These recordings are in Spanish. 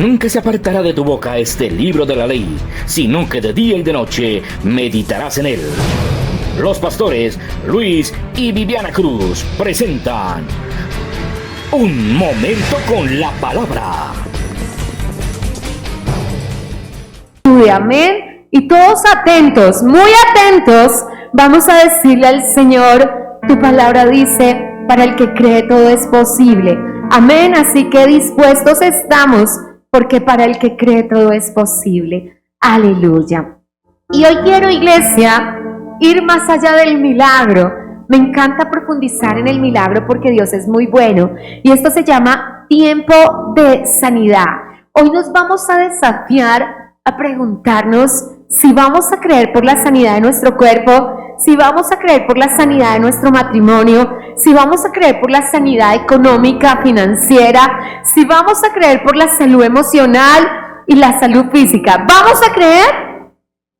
Nunca se apartará de tu boca este libro de la ley, sino que de día y de noche meditarás en él. Los pastores Luis y Viviana Cruz presentan Un Momento con la Palabra. Amén. Y todos atentos, muy atentos, vamos a decirle al Señor, tu palabra dice, para el que cree todo es posible. Amén. Así que dispuestos estamos, porque para el que cree todo es posible. Aleluya. Y hoy quiero, iglesia, ir más allá del milagro. Me encanta profundizar en el milagro porque Dios es muy bueno. Y esto se llama tiempo de sanidad. Hoy nos vamos a desafiar a preguntarnos si vamos a creer por la sanidad de nuestro cuerpo, si vamos a creer por la sanidad de nuestro matrimonio, si vamos a creer por la sanidad económica, financiera, si vamos a creer por la salud emocional y la salud física. ¿Vamos a creer?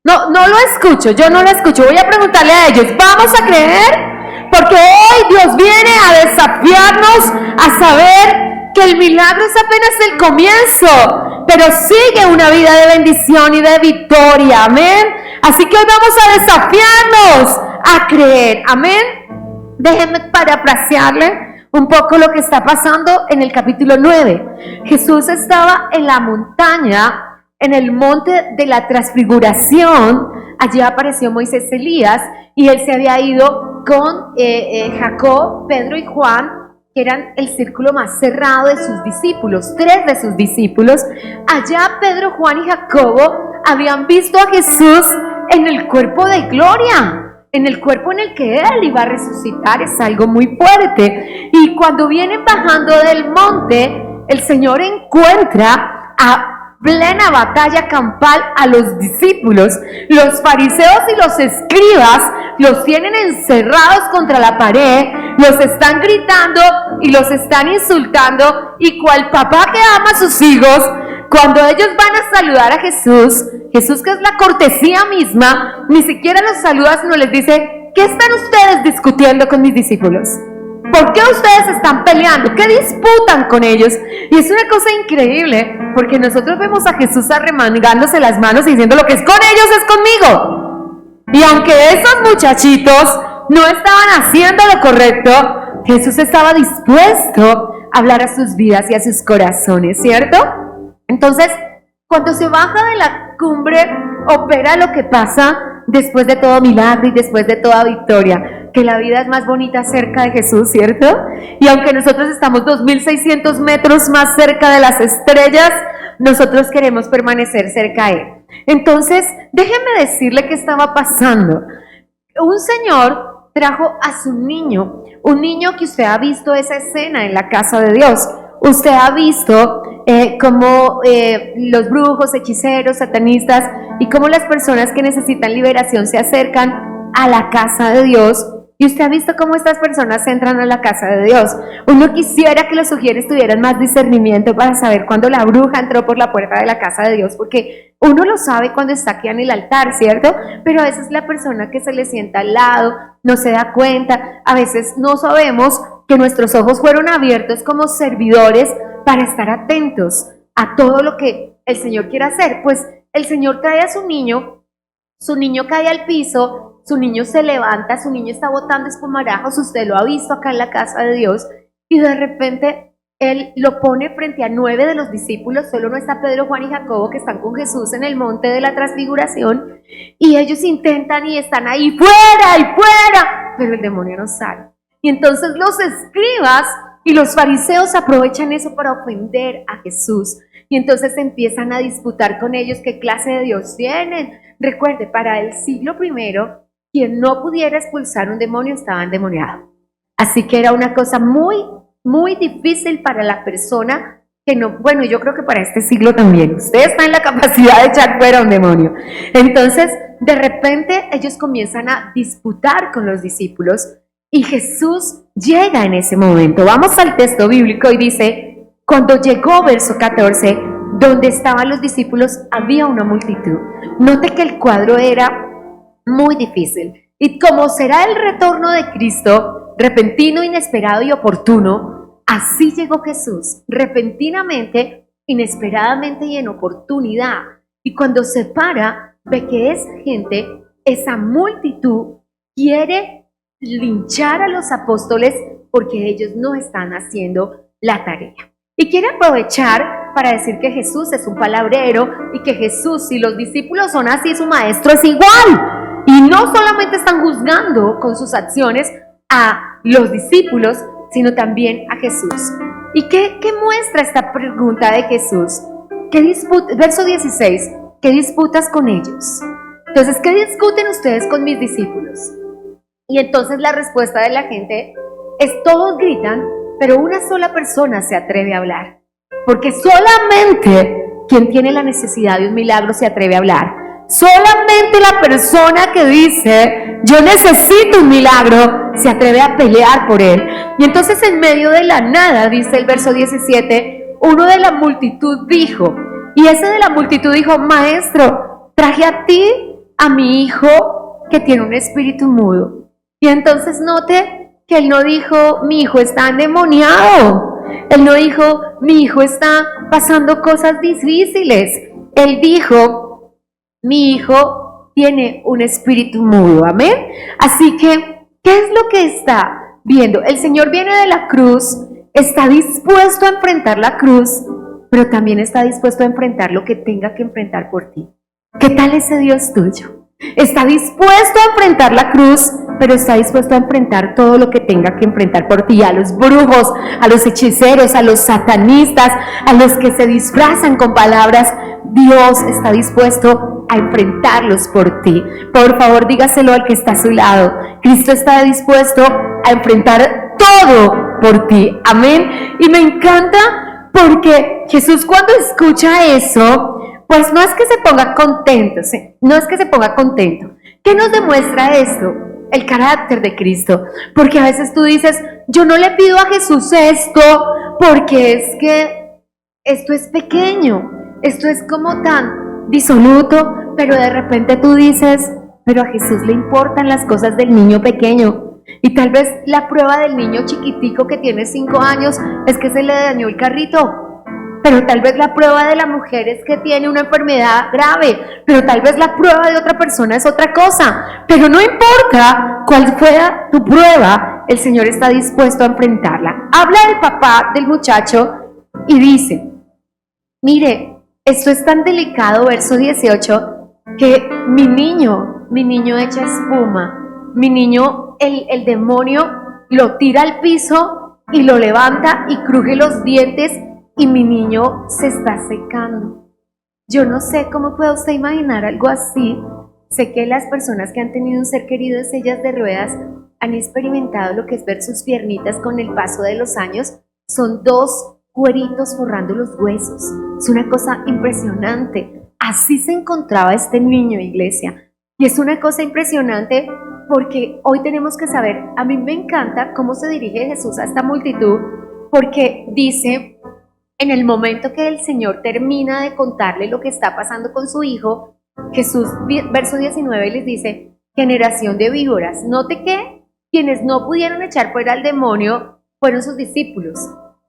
No lo escucho, yo no lo escucho. Voy a preguntarle a ellos, ¿vamos a creer? Porque hoy Dios viene a desafiarnos a saber que el milagro es apenas el comienzo, pero sigue una vida de bendición y de victoria, amén. Así que hoy vamos a desafiarnos a creer, amén. Déjenme parafrasearle un poco lo que está pasando en el capítulo 9. Jesús estaba en la montaña, en el monte de la transfiguración. Allí apareció Moisés, Elías, y él se había ido con Jacob, Pedro y Juan, que eran el círculo más cerrado de sus discípulos, 3 de sus discípulos. Allá Pedro, Juan y Jacobo habían visto a Jesús en el cuerpo de gloria, en el cuerpo en el que Él iba a resucitar. Es algo muy fuerte. Y cuando vienen bajando del monte, el Señor encuentra a plena batalla campal a los discípulos. Los fariseos y los escribas los tienen encerrados contra la pared, los están gritando y los están insultando, y cual papá que ama a sus hijos, cuando ellos van a saludar a Jesús, Jesús, que es la cortesía misma, ni siquiera los saluda, sino les dice, ¿qué están ustedes discutiendo con mis discípulos? ¿Por qué ustedes están peleando? ¿Qué disputan con ellos? Y es una cosa increíble, porque nosotros vemos a Jesús arremangándose las manos y diciendo, lo que es con ellos es conmigo. Y aunque esos muchachitos no estaban haciendo lo correcto, Jesús estaba dispuesto a hablar a sus vidas y a sus corazones, ¿cierto? Entonces, cuando se baja de la cumbre, opera lo que pasa después de todo milagro y después de toda victoria, que la vida es más bonita cerca de Jesús, ¿cierto? Y aunque nosotros estamos 2.600 metros más cerca de las estrellas, nosotros queremos permanecer cerca de Él. Entonces, déjenme decirle qué estaba pasando. Un señor trajo a su niño, un niño que usted ha visto esa escena en la casa de Dios. Usted ha visto cómo los brujos, hechiceros, satanistas y cómo las personas que necesitan liberación se acercan a la casa de Dios. Y usted ha visto cómo estas personas entran a la casa de Dios. Uno quisiera que los sugieres tuvieran más discernimiento para saber cuándo la bruja entró por la puerta de la casa de Dios, porque uno lo sabe cuando está aquí en el altar, ¿cierto? Pero a veces la persona que se le sienta al lado no se da cuenta. A veces no sabemos que nuestros ojos fueron abiertos como servidores para estar atentos a todo lo que el Señor quiere hacer. Pues el Señor trae a su niño cae al piso, su niño se levanta, su niño está botando espumarajos, usted lo ha visto acá en la casa de Dios, y de repente Él lo pone frente a 9 de los discípulos. Solo no está Pedro, Juan y Jacobo, que están con Jesús en el monte de la transfiguración, y ellos intentan y están ahí, fuera y fuera, pero el demonio no sale. Y entonces los escribas y los fariseos aprovechan eso para ofender a Jesús, y entonces empiezan a disputar con ellos qué clase de Dios tienen. Recuerde, para el siglo I, quien no pudiera expulsar un demonio estaba endemoniado. Así que era una cosa muy, muy difícil para la persona que no, bueno, yo creo que para este siglo también. Usted está en la capacidad de echar fuera un demonio. Entonces, de repente, ellos comienzan a disputar con los discípulos y Jesús llega en ese momento. Vamos al texto bíblico y dice, cuando llegó, verso 14, donde estaban los discípulos, había una multitud. Note que el cuadro era muy difícil. Y como será el retorno de Cristo, repentino, inesperado y oportuno, así llegó Jesús repentinamente inesperadamente y en oportunidad. Y cuando se para, ve que esa gente, esa multitud, quiere linchar a los apóstoles porque ellos no están haciendo la tarea. Y quiere aprovechar para decir que Jesús es un palabrero y que Jesús, si los discípulos son así, su maestro es igual. Y no solamente están juzgando con sus acciones a los discípulos, sino también a Jesús. ¿Y qué muestra esta pregunta de Jesús? Verso 16, ¿qué disputas con ellos? Entonces, ¿qué discuten ustedes con mis discípulos? Y entonces la respuesta de la gente es: todos gritan, pero una sola persona se atreve a hablar. Porque solamente quien tiene la necesidad de un milagro se atreve a hablar. Solamente la persona que dice: yo necesito un milagro, se atreve a pelear por él. Y entonces, en medio de la nada, dice el verso 17, uno de la multitud dijo, y ese de la multitud dijo: maestro, traje a ti a mi hijo que tiene un espíritu mudo. Y entonces note que él no dijo: mi hijo está endemoniado. Él no dijo: mi hijo está pasando cosas difíciles. Él dijo: mi hijo tiene un espíritu mudo. Amén. Así que, ¿qué es lo que está viendo? El Señor viene de la cruz, está dispuesto a enfrentar la cruz, pero también está dispuesto a enfrentar lo que tenga que enfrentar por ti. ¿Qué tal ese Dios tuyo? Está dispuesto a enfrentar la cruz, pero está dispuesto a enfrentar todo lo que tenga que enfrentar por ti. A los brujos, a los hechiceros, a los satanistas, a los que se disfrazan con palabras, Dios está dispuesto a enfrentarlos por ti. Por favor, dígaselo al que está a su lado. Cristo está dispuesto a enfrentar todo por ti. Amén. Y me encanta porque Jesús, cuando escucha eso, pues no es que se ponga contento, ¿sí? No es que se ponga contento. ¿Qué nos demuestra esto? El carácter de Cristo. Porque a veces tú dices: yo no le pido a Jesús esto porque es que esto es pequeño, esto es como tan disoluto, pero de repente tú dices: pero a Jesús le importan las cosas del niño pequeño. Y tal vez la prueba del niño chiquitico que tiene 5 años es que se le dañó el carrito. Pero tal vez la prueba de la mujer es que tiene una enfermedad grave, pero tal vez la prueba de otra persona es otra cosa. Pero no importa cuál fuera tu prueba, el Señor está dispuesto a enfrentarla. Habla el papá del muchacho y dice: mire, esto es tan delicado, verso 18, que mi niño echa espuma, mi niño, el demonio lo tira al piso y lo levanta y cruje los dientes, y mi niño se está secando. Yo no sé cómo puede usted imaginar algo así. Sé que las personas que han tenido un ser querido en sillas de ruedas han experimentado lo que es ver sus piernitas con el paso de los años. Son 2 cueritos forrando los huesos. Es una cosa impresionante. Así se encontraba este niño, iglesia. Y es una cosa impresionante porque hoy tenemos que saber, a mí me encanta cómo se dirige Jesús a esta multitud, porque dice, en el momento que el Señor termina de contarle lo que está pasando con su hijo, Jesús, verso 19, les dice: generación de víboras. Note que quienes no pudieron echar fuera al demonio fueron sus discípulos.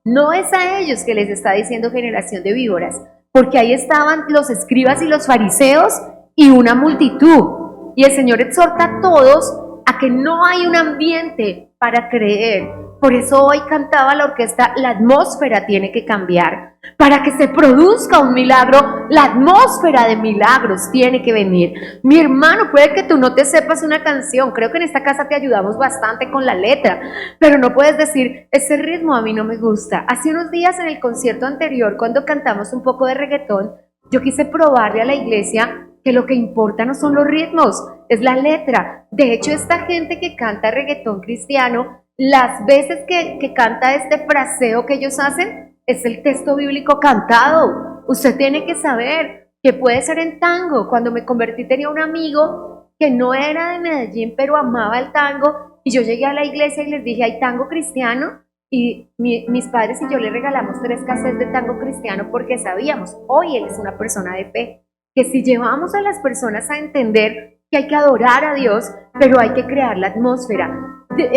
No es a ellos que les está diciendo generación de víboras, porque ahí estaban los escribas y los fariseos y una multitud. Y el Señor exhorta a todos a que no hay un ambiente para creer. Por eso hoy cantaba la orquesta: la atmósfera tiene que cambiar. Para que se produzca un milagro, la atmósfera de milagros tiene que venir. Mi hermano, puede que tú no te sepas una canción, creo que en esta casa te ayudamos bastante con la letra, pero no puedes decir: ese ritmo a mí no me gusta. Hace unos días en el concierto anterior, cuando cantamos un poco de reggaetón, yo quise probarle a la iglesia que lo que importa no son los ritmos, es la letra. De hecho, esta gente que canta reggaetón cristiano, las veces que canta este fraseo que ellos hacen, es el texto bíblico cantado. Usted tiene que saber que puede ser en tango. Cuando me convertí tenía un amigo que no era de Medellín, pero amaba el tango, y yo llegué a la iglesia y les dije: ¿hay tango cristiano? Y mis padres y yo le regalamos 3 cassettes de tango cristiano porque sabíamos, hoy él es una persona de fe, que si llevamos a las personas a entender que hay que adorar a Dios, pero hay que crear la atmósfera.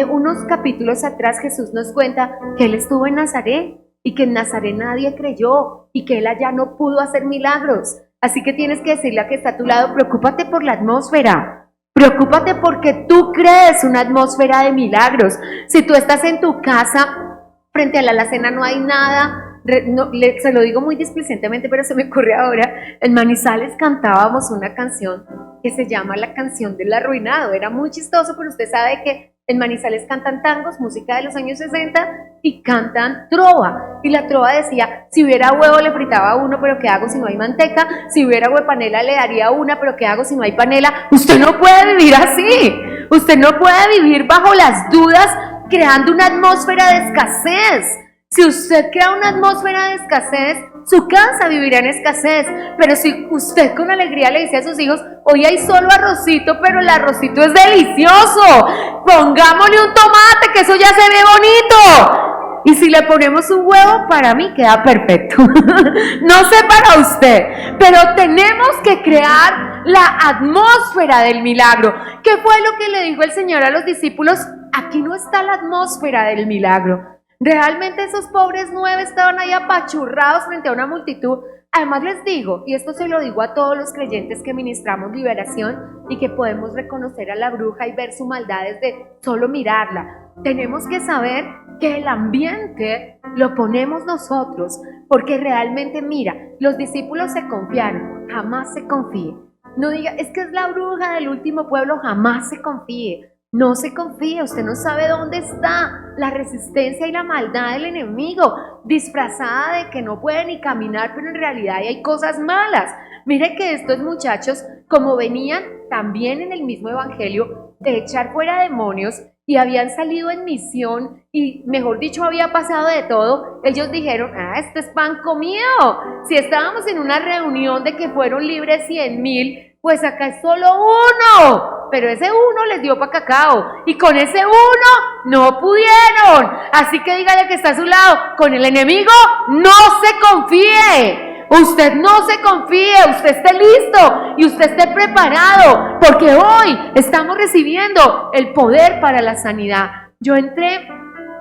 Unos capítulos atrás Jesús nos cuenta que él estuvo en Nazaret y que en Nazaret nadie creyó y que él allá no pudo hacer milagros. Así que tienes que decirle a que está a tu lado, preocúpate por la atmósfera. Preocúpate porque tú crees una atmósfera de milagros. Si tú estás en tu casa, frente a la alacena no hay nada, se lo digo muy displicentemente, pero se me ocurre ahora, en Manizales cantábamos una canción que se llama La Canción del Arruinado. Era muy chistoso, pero usted sabe que en Manizales cantan tangos, música de los años 60, y cantan trova. Y la trova decía, si hubiera huevo le fritaba uno, pero ¿qué hago si no hay manteca? Si hubiera huepanela le daría una, pero ¿qué hago si no hay panela? Usted no puede vivir así. Usted no puede vivir bajo las dudas, creando una atmósfera de escasez. Si usted crea una atmósfera de escasez, su casa vivirá en escasez. Pero si usted con alegría le dice a sus hijos, hoy hay solo arrocito, pero el arrocito es delicioso, pongámosle un tomate, que eso ya se ve bonito. Y si le ponemos un huevo, para mí queda perfecto. No sé para usted, pero tenemos que crear la atmósfera del milagro. ¿Qué fue lo que le dijo el Señor a los discípulos? Aquí no está la atmósfera del milagro. Realmente esos pobres 9 estaban ahí apachurrados frente a una multitud. Además les digo, y esto se lo digo a todos los creyentes que ministramos liberación y que podemos reconocer a la bruja y ver su maldad desde solo mirarla, tenemos que saber que el ambiente lo ponemos nosotros, porque realmente, mira, los discípulos se confiaron. Jamás se confíe. No diga, es que es la bruja del último pueblo. Jamás se confíe. No se confíe, usted no sabe dónde está la resistencia y la maldad del enemigo, disfrazada de que no puede ni caminar, pero en realidad hay cosas malas. Mire que estos muchachos, como venían también en el mismo evangelio de echar fuera demonios y habían salido en misión y, mejor dicho, había pasado de todo, ellos dijeron, esto es pan comido. Si estábamos en una reunión de que fueron libres 100,000, pues acá es solo uno. Pero ese uno les dio pa' cacao y con ese uno no pudieron. Así que dígale que está a su lado, con el enemigo no se confíe. Usted no se confíe, usted esté listo y usted esté preparado, porque hoy estamos recibiendo el poder para la sanidad. Yo entré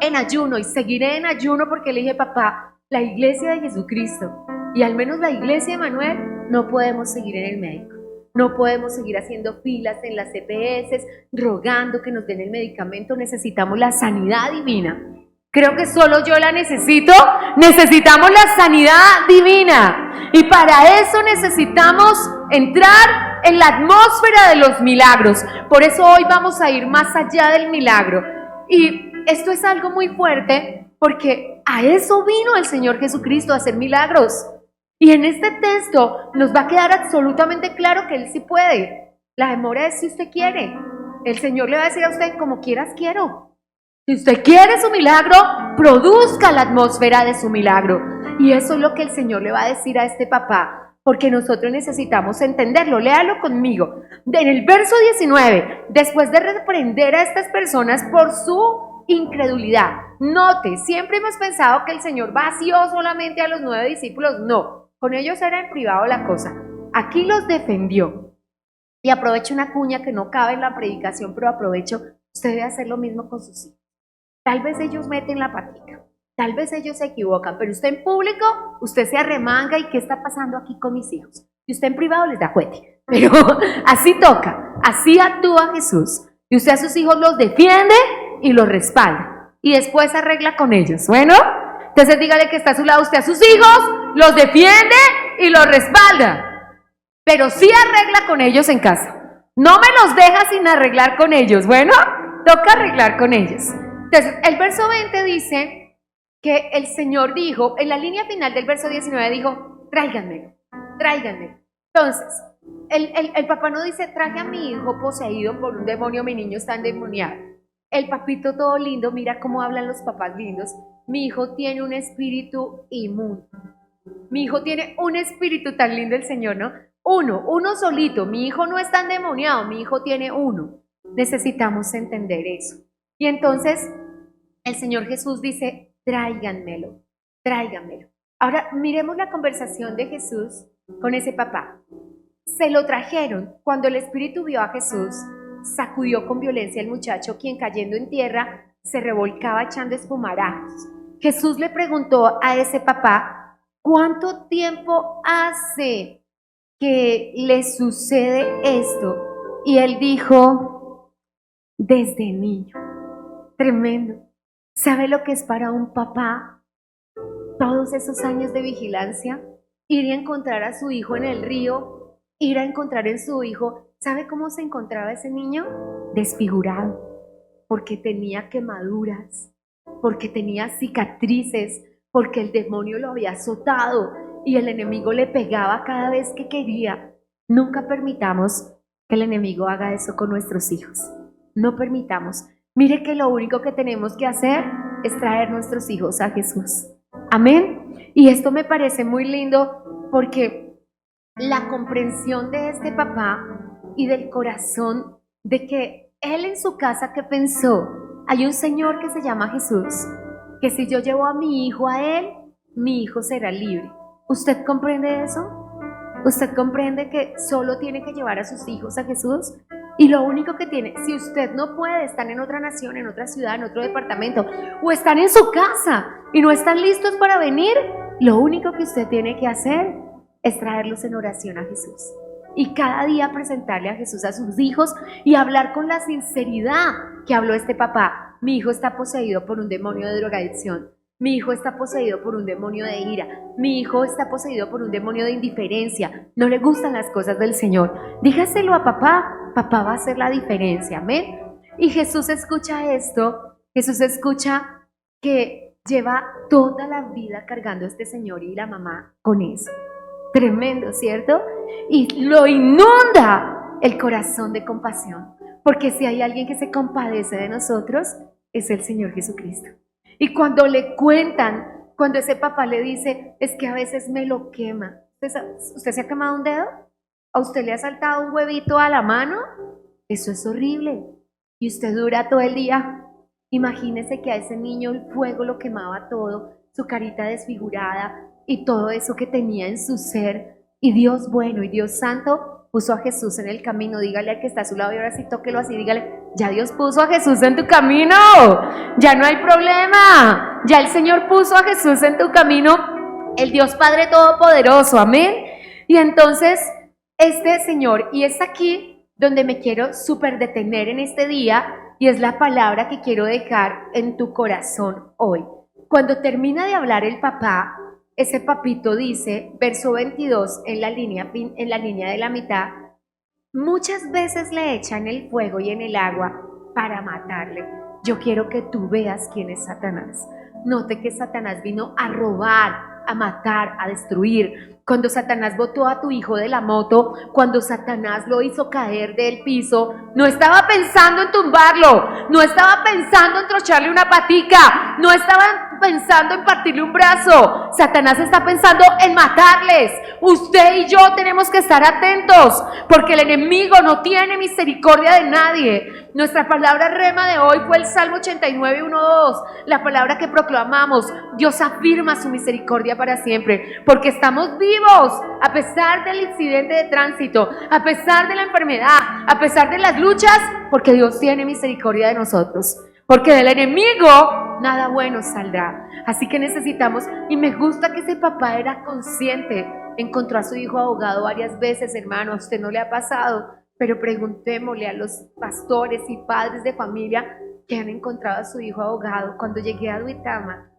en ayuno y seguiré en ayuno porque le dije, papá, la iglesia de Jesucristo y al menos la iglesia de Manuel no podemos seguir en el médico. No podemos seguir haciendo filas en las EPS, rogando que nos den el medicamento. Necesitamos la sanidad divina. Creo que solo yo la necesito. Necesitamos la sanidad divina. Y para eso necesitamos entrar en la atmósfera de los milagros. Por eso hoy vamos a ir más allá del milagro. Y esto es algo muy fuerte, porque a eso vino el Señor Jesucristo, a hacer milagros. Y en este texto nos va a quedar absolutamente claro que Él sí puede. La demora es si usted quiere. El Señor le va a decir a usted, como quieras quiero. Si usted quiere su milagro, produzca la atmósfera de su milagro. Y eso es lo que el Señor le va a decir a este papá, porque nosotros necesitamos entenderlo. Léalo conmigo. En el verso 19, después de reprender a estas personas por su incredulidad, note, siempre hemos pensado que el Señor vació solamente a los 9 discípulos. No. Con ellos era en privado la cosa. Aquí los defendió. Y aprovecho una cuña que no cabe en la predicación, pero aprovecho, usted debe hacer lo mismo con sus hijos. Tal vez ellos meten la patica, tal vez ellos se equivocan, pero usted en público, usted se arremanga y ¿qué está pasando aquí con mis hijos? Y usted en privado les da juguete. Pero así toca, así actúa Jesús. Y usted a sus hijos los defiende y los respalda. Y después arregla con ellos. Bueno, entonces dígale que está a su lado, usted a sus hijos los defiende y los respalda, pero sí arregla con ellos en casa. No me los deja sin arreglar con ellos. Bueno, toca arreglar con ellos. Entonces, el verso 20 dice que el Señor dijo, en la línea final del verso 19 dijo, tráiganmelo, tráiganmelo. Entonces, el papá no dice, traje a mi hijo poseído por un demonio, mi niño está endemoniado. El papito todo lindo, mira cómo hablan los papás lindos. Mi hijo tiene un espíritu inmundo. Mi hijo tiene un espíritu tan lindo el Señor, ¿no? Uno solito. Mi hijo no está endemoniado, mi hijo tiene uno. Necesitamos entender eso. Y entonces el Señor Jesús dice, tráiganmelo, tráiganmelo. Ahora miremos la conversación de Jesús con ese papá. Se lo trajeron. Cuando el espíritu vio a Jesús, sacudió con violencia al muchacho, quien cayendo en tierra se revolcaba echando espumarajos. Jesús le preguntó a ese papá, ¿cuánto tiempo hace que le sucede esto? Y él dijo, desde niño. Tremendo. ¿Sabe lo que es para un papá todos esos años de vigilancia? Ir a encontrar a su hijo en el río, ir a encontrar en su hijo. ¿Sabe cómo se encontraba ese niño? Desfigurado, porque tenía quemaduras, porque tenía cicatrices, porque el demonio lo había azotado y el enemigo le pegaba cada vez que quería. Nunca permitamos que el enemigo haga eso con nuestros hijos. No permitamos. Mire que lo único que tenemos que hacer es traer nuestros hijos a Jesús. Amén. Y esto me parece muy lindo porque la comprensión de este papá y del corazón de que él en su casa, ¿qué pensó? Hay un Señor que se llama Jesús, que si yo llevo a mi hijo a él, mi hijo será libre. ¿Usted comprende eso? ¿Usted comprende que solo tiene que llevar a sus hijos a Jesús? Y lo único que tiene, si usted no puede, están en otra nación, en otra ciudad, en otro departamento, o están en su casa y no están listos para venir, lo único que usted tiene que hacer es traerlos en oración a Jesús. Y cada día presentarle a Jesús a sus hijos y hablar con la sinceridad que habló este papá. Mi hijo está poseído por un demonio de drogadicción. Mi hijo está poseído por un demonio de ira. Mi hijo está poseído por un demonio de indiferencia. No le gustan las cosas del Señor. Dígaselo a papá. Papá va a hacer la diferencia. Amén. Y Jesús escucha esto. Jesús escucha que lleva toda la vida cargando a este señor y la mamá con eso. Tremendo, ¿cierto? Y lo inunda el corazón de compasión. Porque si hay alguien que se compadece de nosotros, es el Señor Jesucristo. Y cuando le cuentan, cuando ese papá le dice, es que a veces me lo quema. ¿Usted se ha quemado un dedo? ¿A usted le ha saltado un huevito a la mano? Eso es horrible. Y usted dura todo el día. Imagínese que a ese niño el fuego lo quemaba todo, su carita desfigurada y todo eso que tenía en su ser. Y Dios bueno y Dios santo puso a Jesús en el camino. Dígale al que está a su lado y ahora sí tóquelo así, dígale, ya Dios puso a Jesús en tu camino, ya no hay problema, ya el Señor puso a Jesús en tu camino, el Dios Padre Todopoderoso, amén. Y entonces este Señor, y es aquí donde me quiero súper detener en este día, y es la palabra que quiero dejar en tu corazón hoy. Cuando termina de hablar el papá, ese papito dice, verso 22, en la línea de la mitad, muchas veces le echan el fuego y en el agua para matarle. Yo quiero que tú veas quién es Satanás. Note que Satanás vino a robar, a matar, a destruir. Cuando Satanás botó a tu hijo de la moto, cuando Satanás lo hizo caer del piso, no estaba pensando en tumbarlo, no estaba pensando en trocharle una patica, no estaba pensando en partirle un brazo. Satanás está pensando en matarles. Usted y yo tenemos que estar atentos, porque el enemigo no tiene misericordia de nadie. Nuestra palabra rema de hoy fue el Salmo 89, 1, 2, la palabra que proclamamos. Dios afirma su misericordia para siempre, porque estamos vivos a pesar del incidente de tránsito, a pesar de la enfermedad, a pesar de las luchas, porque Dios tiene misericordia de nosotros, porque del enemigo nada bueno saldrá. Así que necesitamos, y me gusta que ese papá era consciente, encontró a su hijo ahogado varias veces. Hermano, a usted no le ha pasado, pero preguntémosle a los pastores y padres de familia que han encontrado a su hijo ahogado. Cuando llegué a Duitama,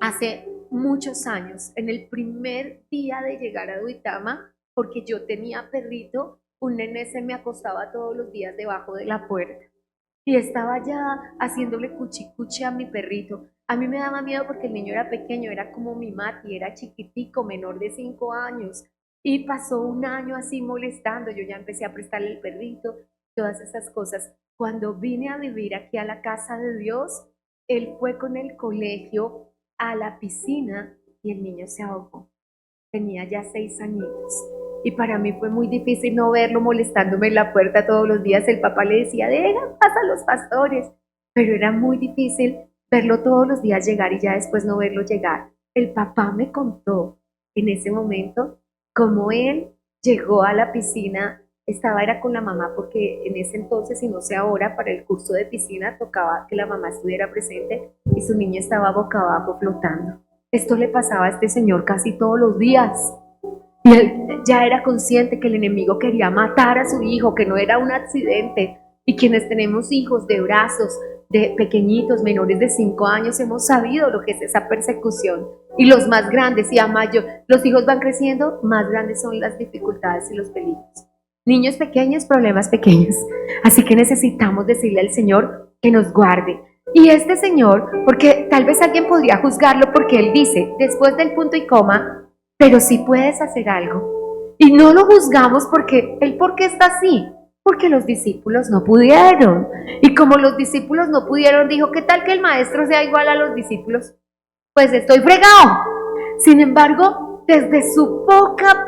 hace muchos años, en el primer día de llegar a Duitama, porque yo tenía perrito, un nene se me acostaba todos los días debajo de la puerta y estaba ya haciéndole cuchicuchi a mi perrito. A mí me daba miedo porque el niño era pequeño, era como mi Mati, era chiquitico, menor de 5 años. Y pasó un año así molestando, yo ya empecé a prestarle el perrito, todas esas cosas. Cuando vine a vivir aquí a la casa de Dios, él fue con el colegio a la piscina y el niño se ahogó. Tenía ya 6 añitos. Y para mí fue muy difícil no verlo molestándome en la puerta todos los días. El papá le decía, deja, pasa a los pastores. Pero era muy difícil verlo todos los días llegar y ya después no verlo llegar. El papá me contó en ese momento cómo él llegó a la piscina era con la mamá, porque en ese entonces, y no sé ahora, para el curso de piscina tocaba que la mamá estuviera presente y su niña estaba boca abajo flotando. Esto le pasaba a este señor casi todos los días. Y él ya era consciente que el enemigo quería matar a su hijo, que no era un accidente. Y quienes tenemos hijos de brazos, de pequeñitos, menores de 5 años, hemos sabido lo que es esa persecución. Y los más grandes, y a mayor, los hijos van creciendo, más grandes son las dificultades y los peligros. Niños pequeños, problemas pequeños. Así que necesitamos decirle al Señor que nos guarde. Y este señor, porque tal vez alguien podría juzgarlo porque él dice, después del punto y coma, pero si puedes hacer algo. Y no lo juzgamos porque él, ¿por qué está así? Porque los discípulos no pudieron. Y como los discípulos no pudieron, dijo, ¿qué tal que el maestro sea igual a los discípulos? Pues estoy fregado. Sin embargo, desde su poca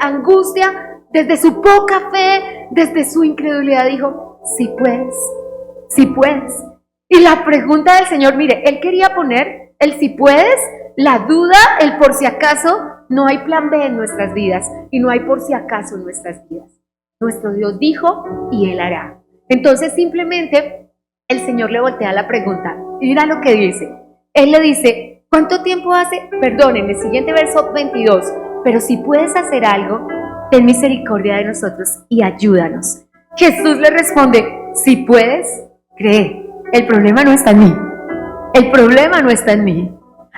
angustia, desde su poca fe, desde su incredulidad, dijo, sí puedes, sí puedes. Y la pregunta del Señor, mire, Él quería poner el si puedes, la duda, el por si acaso. No hay plan B en nuestras vidas y no hay por si acaso en nuestras vidas. Nuestro Dios dijo y Él hará. Entonces simplemente el Señor le voltea la pregunta. Mira lo que dice. Él le dice, ¿cuánto tiempo hace? Perdón, en el siguiente verso 22. Pero si puedes hacer algo, ten misericordia de nosotros y ayúdanos. Jesús le responde, si puedes, cree. El problema no está en mí. El problema no está en mí.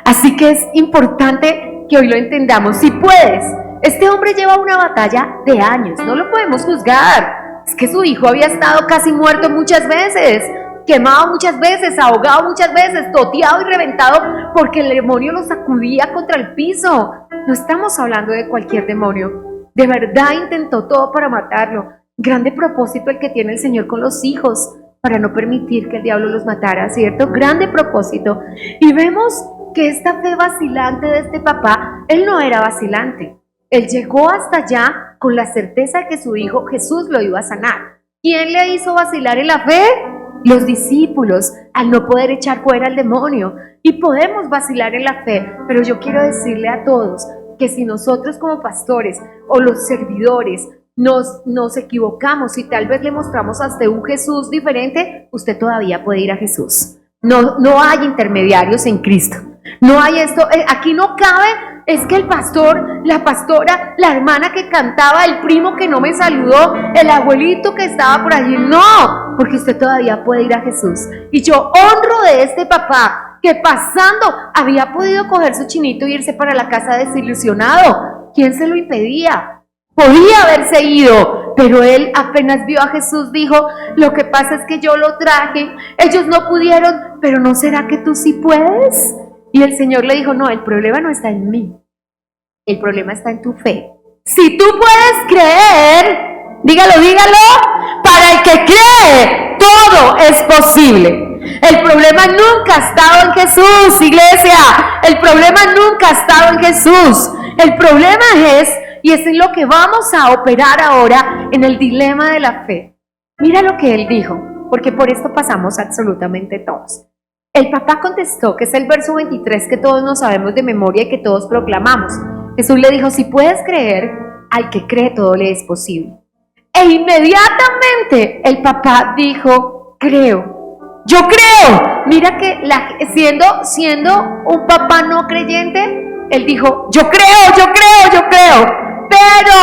Así que es importante que hoy lo entendamos. Si puedes. Este hombre lleva una batalla de años. No lo podemos juzgar. Es que su hijo había estado casi muerto muchas veces, quemado muchas veces, ahogado muchas veces, toteado y reventado porque el demonio lo sacudía contra el piso. No estamos hablando de cualquier demonio. De verdad intentó todo para matarlo. Grande propósito el que tiene el Señor con los hijos, para no permitir que el diablo los matara, ¿cierto? Grande propósito. Y vemos que esta fe vacilante de este papá, él no era vacilante. Él llegó hasta allá con la certeza de que su hijo Jesús lo iba a sanar. ¿Quién le hizo vacilar en la fe? Los discípulos, al no poder echar fuera al demonio. Y podemos vacilar en la fe, pero yo quiero decirle a todos que si nosotros como pastores o los servidores nos equivocamos y tal vez le mostramos a usted un Jesús diferente, usted todavía puede ir a Jesús. No hay intermediarios en Cristo. No hay esto, aquí no cabe, es que el pastor, la pastora, la hermana que cantaba, el primo que no me saludó, el abuelito que estaba por allí, no, porque usted todavía puede ir a Jesús. Y yo honro de este papá que pasando había podido coger su chinito e irse para la casa desilusionado. ¿Quién se lo impedía? Podía haberse ido, pero él apenas vio a Jesús, dijo, lo que pasa es que yo lo traje, ellos no pudieron, pero ¿no será que tú sí puedes? Y el Señor le dijo, no, el problema no está en mí, el problema está en tu fe. Si tú puedes creer, dígalo, para el que cree, todo es posible. El problema nunca ha estado en Jesús, iglesia, el problema nunca ha estado en Jesús. El problema es, y es en lo que vamos a operar ahora, en el dilema de la fe. Mira lo que él dijo, porque por esto pasamos absolutamente todos. El papá contestó, que es el verso 23 que todos nos sabemos de memoria y que todos proclamamos. Jesús le dijo, si puedes creer, al que cree todo le es posible. E inmediatamente el papá dijo, creo. Yo creo. Mira que siendo un papá no creyente, él dijo, yo creo. Pero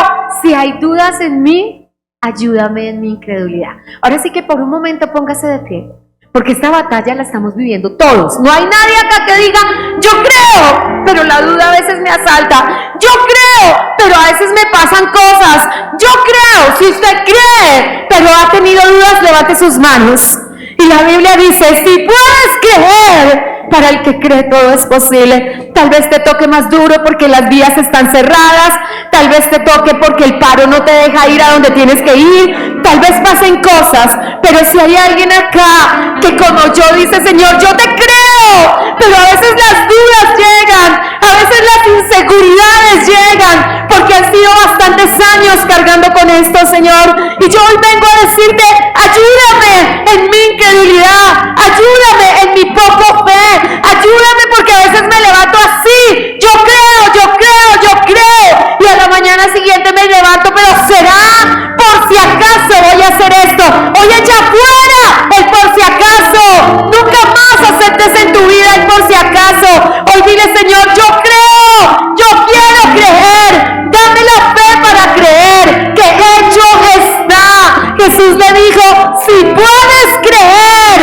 si hay dudas en mí, ayúdame en mi incredulidad. Ahora sí que por un momento póngase de pie, porque esta batalla la estamos viviendo todos. No hay nadie acá que diga, yo creo, pero la duda a veces me asalta. Yo creo, pero a veces me pasan cosas. Yo creo, si usted cree, pero ha tenido dudas, levante sus manos. Y la Biblia dice, si puedes creer, para el que cree todo es posible. Tal vez te toque más duro porque las vías están cerradas, tal vez te toque porque el paro no te deja ir a donde tienes que ir, tal vez pasen cosas, pero si hay alguien acá que como yo dice, Señor, yo te creo, pero a veces las dudas llegan, a veces las inseguridades llegan, porque han sido bastantes años cargando con esto, Señor, y yo hoy vengo a decirte, ayúdame en mi incredulidad, ayúdame en mi poco fe, ayúdame porque a veces me levanto así, yo creo, y a la mañana siguiente me levanto, pero será por Jesús le dijo, si puedes creer,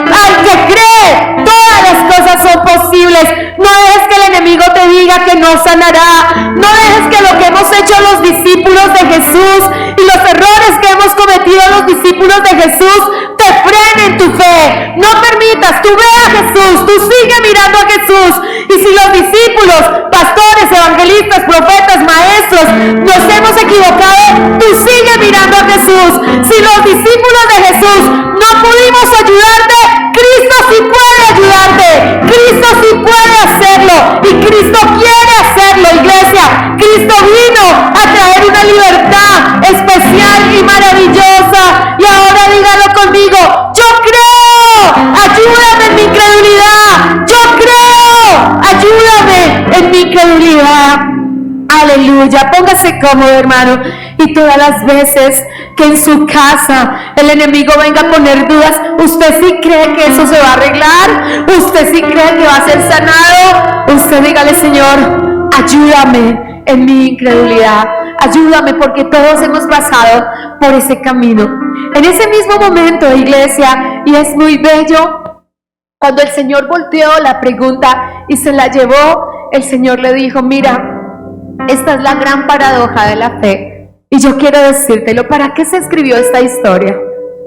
al que cree, todas las cosas son posibles. No dejes que el enemigo te diga que no sanará. No dejes que lo que hemos hecho los discípulos de Jesús y los errores que hemos cometido los discípulos de Jesús te frenen tu fe. No permitas, tú ve a Jesús, tú sigue mirando a Jesús. Y si los discípulos, pastores, evangelistas, profetas, maestros, nos hemos equivocado, tú sigue mirando a Jesús. Si los discípulos de Jesús no pudimos ayudarte, Cristo sí puede ayudarte. Cristo sí puede hacerlo. Y Cristo quiere hacerlo, iglesia. Cristo vino a traer una libertad especial y maravillosa. Y ahora dígalo conmigo, yo creo, ayúdame en mi incredulidad. Yo creo, ayúdame en mi incredulidad. Aleluya, póngase cómodo, hermano. Y todas las veces que en su casa el enemigo venga a poner dudas, ¿usted sí cree que eso se va a arreglar? ¿Usted sí cree que va a ser sanado? Usted dígale, Señor, ayúdame en mi incredulidad. Ayúdame, porque todos hemos pasado por ese camino. En ese mismo momento, iglesia, y es muy bello, cuando el Señor volteó la pregunta y se la llevó, el Señor le dijo, mira, esta es la gran paradoja de la fe. Y yo quiero decírtelo, ¿para qué se escribió esta historia?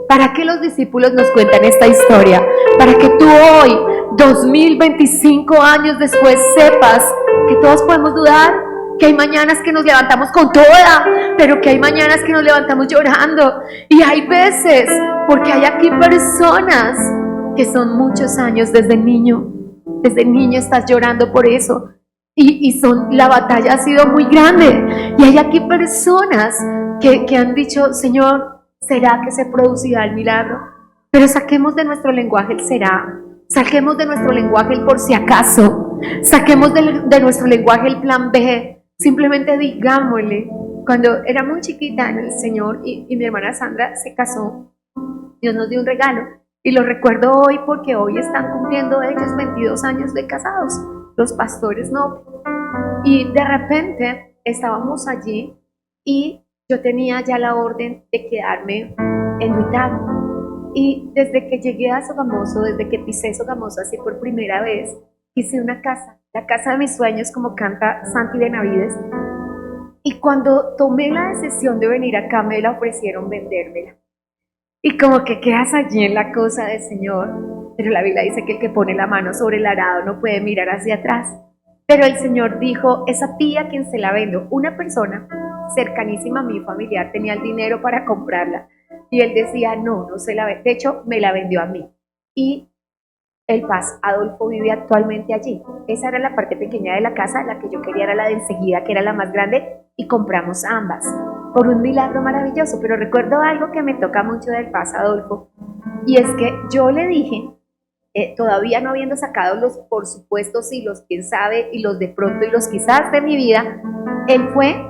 ¿Para qué los discípulos nos cuentan esta historia? Para que tú hoy, 2025 años después, sepas que todos podemos dudar, que hay mañanas que nos levantamos con toda, pero que hay mañanas que nos levantamos llorando. Y hay veces, porque hay aquí personas que son muchos años desde niño estás llorando por eso. La batalla ha sido muy grande. Y hay aquí personas que han dicho, Señor, ¿será que se producirá el milagro? Pero saquemos de nuestro lenguaje el será. Saquemos de nuestro lenguaje el por si acaso. Saquemos de nuestro lenguaje el plan B. Simplemente digámosle. Cuando era muy chiquita en el Señor y mi hermana Sandra se casó, Dios nos dio un regalo. Y lo recuerdo hoy porque hoy están cumpliendo ellos 22 años de casados. Los pastores no. Y de repente estábamos allí y yo tenía ya la orden de quedarme en Huitán. Y desde que llegué a Sogamoso, desde que pisé Sogamoso así por primera vez, hice una casa, la casa de mis sueños, como canta Santi Benavides. Y cuando tomé la decisión de venir acá, me la ofrecieron vendérmela. Y como que quedas allí en la cosa del Señor. Pero la Biblia dice que el que pone la mano sobre el arado no puede mirar hacia atrás. Pero el Señor dijo, esa tía a quien se la vendo, una persona cercanísima a mi familiar tenía el dinero para comprarla. Y él decía, no se la vende. De hecho, me la vendió a mí. Y el Paz Adolfo vive actualmente allí. Esa era la parte pequeña de la casa, la que yo quería era la de enseguida, que era la más grande, y compramos ambas. Por un milagro maravilloso. Pero recuerdo algo que me toca mucho del Paz Adolfo. Y es que yo le dije, todavía no habiendo sacado los por supuesto y los quién sabe y los de pronto y los quizás de mi vida, él fue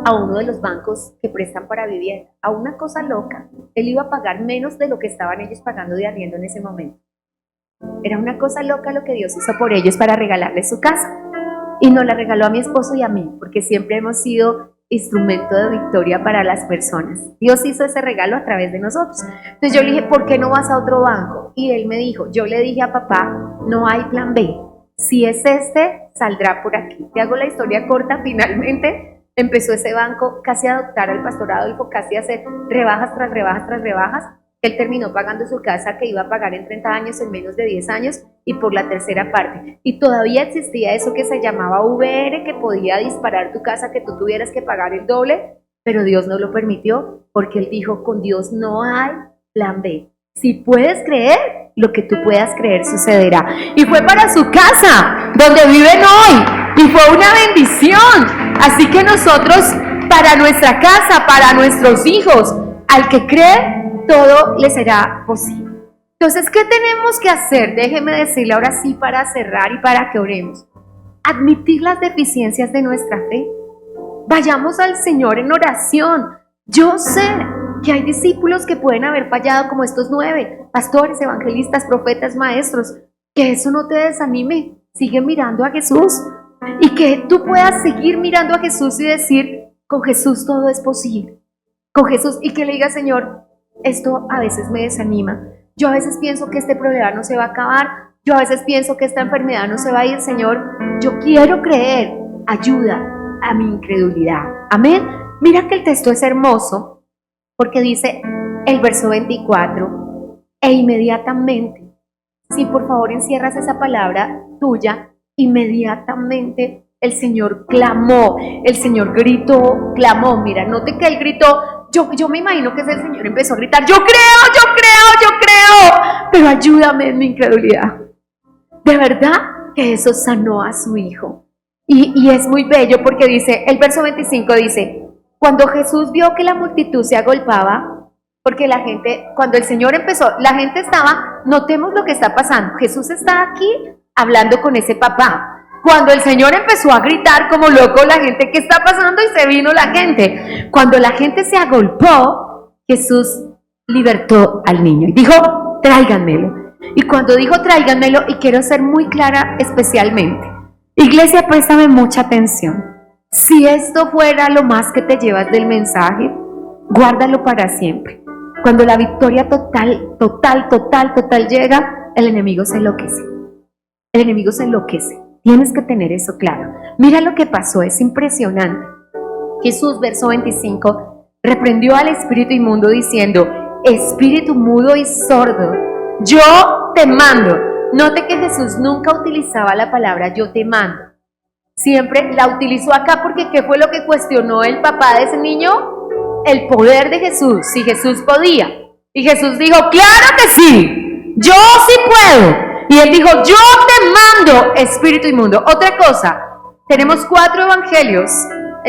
a uno de los bancos que prestan para vivienda, a una cosa loca. Él iba a pagar menos de lo que estaban ellos pagando de arriendo en ese momento. Era una cosa loca lo que Dios hizo por ellos para regalarles su casa. Y nos la regaló a mi esposo y a mí, porque siempre hemos sido instrumento de victoria para las personas. Dios hizo ese regalo a través de nosotros. Entonces yo le dije, ¿por qué no vas a otro banco? Y él me dijo, yo le dije a papá, no hay plan B. Si es este, saldrá por aquí. Te hago la historia corta. Finalmente empezó ese banco casi a adoptar al pastor Adolfo, casi a hacer rebajas tras rebajas tras rebajas. Él terminó pagando su casa que iba a pagar en 30 años, en menos de 10 años, y por la tercera parte. Y todavía existía eso que se llamaba VR, que podía disparar tu casa, que tú tuvieras que pagar el doble, pero Dios no lo permitió, porque Él dijo, con Dios no hay plan B. Si puedes creer, lo que tú puedas creer sucederá. Y fue para su casa, donde viven hoy, y fue una bendición. Así que nosotros, para nuestra casa, para nuestros hijos, al que cree, todo le será posible. Entonces, ¿qué tenemos que hacer? Déjeme decirle ahora sí para cerrar y para que oremos. Admitir las deficiencias de nuestra fe. Vayamos al Señor en oración. Yo sé que hay discípulos que pueden haber fallado como estos 9, pastores, evangelistas, profetas, maestros. Que eso no te desanime. Sigue mirando a Jesús. Y que tú puedas seguir mirando a Jesús y decir, con Jesús todo es posible. con Jesús y que le diga, Señor, esto a veces me desanima. Yo a veces pienso que este problema no se va a acabar. Yo a veces pienso que esta enfermedad no se va a ir, Señor. Yo quiero creer. Ayuda a mi incredulidad. Amén. Mira que el texto es hermoso porque dice el verso 24, e inmediatamente, si por favor encierras esa palabra tuya, inmediatamente el Señor clamó, el Señor gritó, clamó. Mira, note que él gritó. Yo me imagino que el Señor empezó a gritar, yo creo, pero ayúdame en mi incredulidad. De verdad que eso sanó a su hijo. Y es muy bello porque dice, el verso 25 dice, cuando Jesús vio que la multitud se agolpaba, porque la gente, cuando el Señor empezó, la gente estaba, notemos lo que está pasando, Jesús está aquí hablando con ese papá. Cuando el Señor empezó a gritar como loco, la gente, ¿qué está pasando? Y se vino la gente. Cuando la gente se agolpó, Jesús libertó al niño y dijo, tráiganmelo. Y cuando dijo tráiganmelo, y quiero ser muy clara especialmente, iglesia, préstame mucha atención. Si esto fuera lo más que te llevas del mensaje, guárdalo para siempre. Cuando la victoria total llega, el enemigo se enloquece. El enemigo se enloquece. Tienes que tener eso claro. Mira lo que pasó, es impresionante. Jesús, verso 25, reprendió al espíritu inmundo diciendo, espíritu mudo y sordo, yo te mando. Note que Jesús nunca utilizaba la palabra yo te mando. Siempre la utilizó acá porque ¿qué fue lo que cuestionó el papá de ese niño? El poder de Jesús, si Jesús podía. Y Jesús dijo, claro que sí, yo sí puedo. Y él dijo, yo te mando, espíritu inmundo. Otra cosa, tenemos 4 evangelios.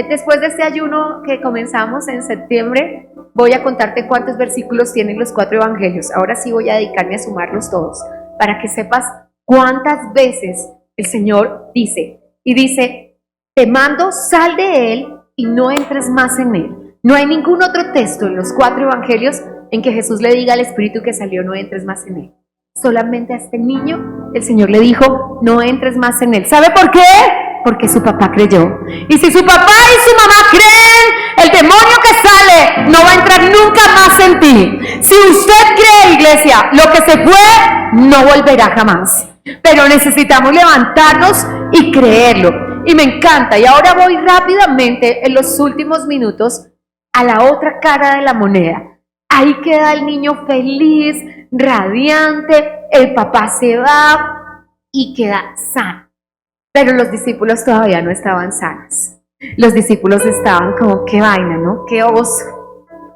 Después de este ayuno que comenzamos en septiembre, voy a contarte cuántos versículos tienen los 4 evangelios. Ahora sí voy a dedicarme a sumarlos todos, para que sepas cuántas veces el Señor dice, y dice, te mando, sal de él y no entres más en él. No hay ningún otro texto en los 4 evangelios en que Jesús le diga al espíritu que salió, no entres más en él. Solamente a este niño el Señor le dijo, no entres más en él. ¿Sabe por qué? Porque su papá creyó. Y si su papá y su mamá creen, el demonio que sale no va a entrar nunca más en ti. Si usted cree, iglesia, lo que se fue no volverá jamás. Pero necesitamos levantarnos y creerlo. Y me encanta. Y ahora voy rápidamente en los últimos minutos a la otra cara de la moneda. Ahí queda el niño feliz, radiante, el papá se va y queda sano. Pero los discípulos todavía no estaban sanos. Los discípulos estaban como, qué vaina, ¿no? Qué oso.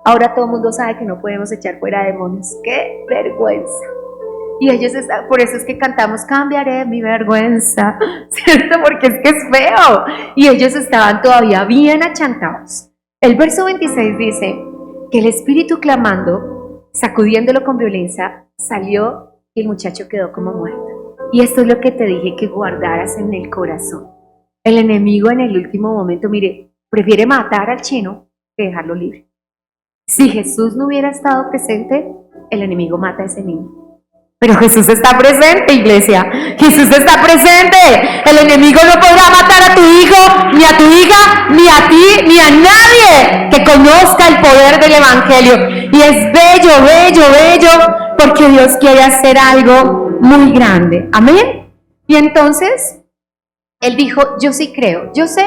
Ahora todo el mundo sabe que no podemos echar fuera demonios. ¡Qué vergüenza! Y ellos están, por eso es que cantamos, cambiaré mi vergüenza, ¿cierto? Porque es que es feo. Y ellos estaban todavía bien achantados. El verso 26 dice que el espíritu clamando, sacudiéndolo con violencia, salió y el muchacho quedó como muerto. Y esto es lo que te dije que guardaras en el corazón. El enemigo en el último momento, mire, prefiere matar al chino que dejarlo libre. Si Jesús no hubiera estado presente, el enemigo mata a ese niño. Pero Jesús está presente, iglesia. Jesús está presente. El enemigo no podrá matar a tu hijo, ni a tu hija, ni a ti, ni a nadie que conozca el poder del evangelio. Y es bello, bello, bello, porque Dios quiere hacer algo muy grande. Amén. Y entonces, él dijo, yo sí creo. Yo sé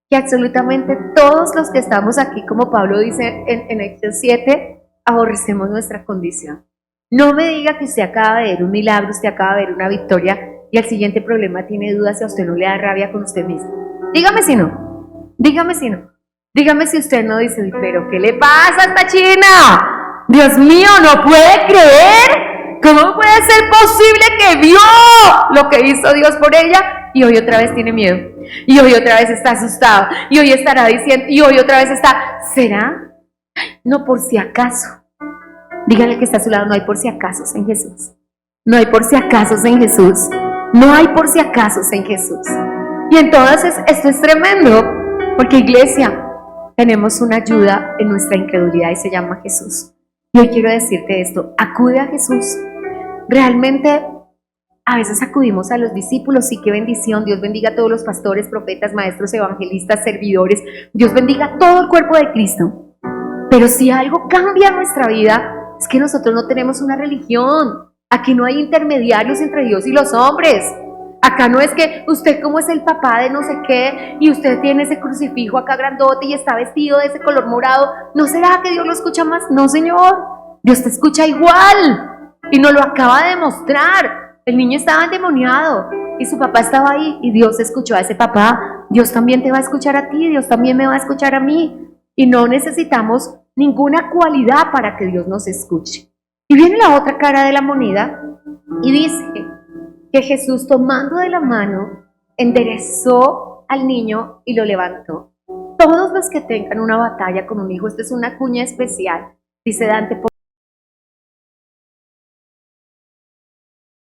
que absolutamente todos los que estamos aquí, como Pablo dice en Hechos 7, aborrecemos nuestra condición. No me diga que usted acaba de ver un milagro, usted acaba de ver una victoria y al siguiente problema tiene dudas y a usted no le da rabia con usted mismo. Dígame si no, dígame si no. Dígame si usted no dice, pero ¿qué le pasa a esta china? Dios mío, no puede creer. ¿Cómo puede ser posible que vio lo que hizo Dios por ella y hoy otra vez tiene miedo? Y hoy otra vez está asustado. Y hoy estará diciendo, y hoy otra vez está, ¿será? No, por si acaso. Dígale que está a su lado, no hay por si acaso en Jesús. No hay por si acaso en Jesús. No hay por si acaso en Jesús. Y entonces esto es tremendo, porque iglesia, tenemos una ayuda en nuestra incredulidad y se llama Jesús. Y hoy quiero decirte esto, acude a Jesús. Realmente a veces acudimos a los discípulos, sí, qué bendición. Dios bendiga a todos los pastores, profetas, maestros, evangelistas, servidores. Dios bendiga a todo el cuerpo de Cristo. Pero si algo cambia en nuestra vida, es que nosotros no tenemos una religión. Aquí no hay intermediarios entre Dios y los hombres. Acá no es que usted como es el papá de no sé qué y usted tiene ese crucifijo acá grandote y está vestido de ese color morado. ¿No será que Dios lo escucha más? No, Señor. Dios te escucha igual y nos lo acaba de demostrar. El niño estaba endemoniado y su papá estaba ahí y Dios escuchó a ese papá. Dios también te va a escuchar a ti, Dios también me va a escuchar a mí. Y no necesitamos ninguna cualidad para que Dios nos escuche. Y viene la otra cara de la moneda y dice que Jesús, tomando de la mano, enderezó al niño y lo levantó. Todos los que tengan una batalla con un hijo, esta es una cuña especial, dice Dante,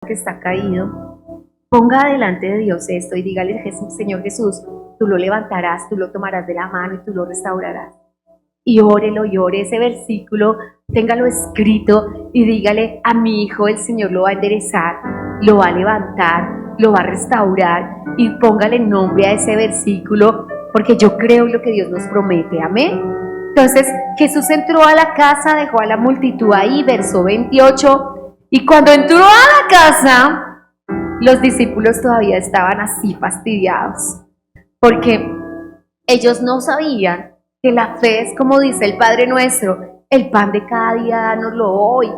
porque está caído, ponga delante de Dios esto y dígale: Señor Jesús, tú lo levantarás, tú lo tomarás de la mano y tú lo restaurarás. Y órelo y ore ese versículo, téngalo escrito y dígale: a mi hijo el Señor lo va a enderezar, lo va a levantar, lo va a restaurar, y póngale nombre a ese versículo, porque yo creo en lo que Dios nos promete. Amén. Entonces Jesús entró a la casa, dejó a la multitud ahí, verso 28, y cuando entró a la casa, los discípulos todavía estaban así fastidiados, porque ellos no sabían que la fe es como dice el Padre Nuestro: el pan de cada día dánoslo hoy,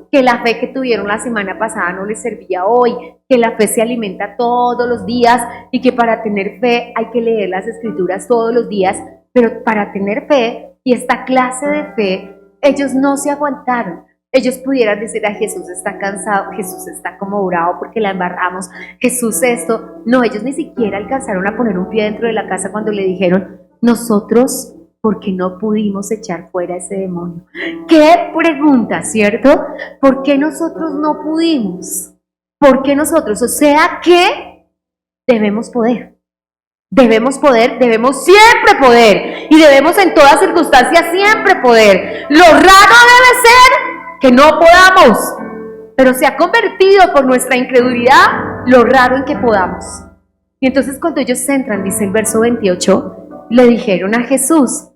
que la fe que tuvieron la semana pasada no les servía hoy, que la fe se alimenta todos los días y que para tener fe hay que leer las Escrituras todos los días. Pero para tener fe y esta clase de fe, ellos no se aguantaron. Ellos pudieran decir: a Jesús está cansado, Jesús está como bravo porque la embarramos, Jesús esto. No, ellos ni siquiera alcanzaron a poner un pie dentro de la casa cuando le dijeron: nosotros, porque no pudimos echar fuera ese demonio. Qué pregunta, ¿cierto? ¿Por qué nosotros no pudimos? ¿Por qué nosotros? O sea que debemos poder. Debemos poder, debemos siempre poder. Y debemos en todas circunstancias siempre poder. Lo raro debe ser que no podamos. Pero se ha convertido por nuestra incredulidad lo raro en que podamos. Y entonces cuando ellos entran, dice el verso 28, le dijeron a Jesús: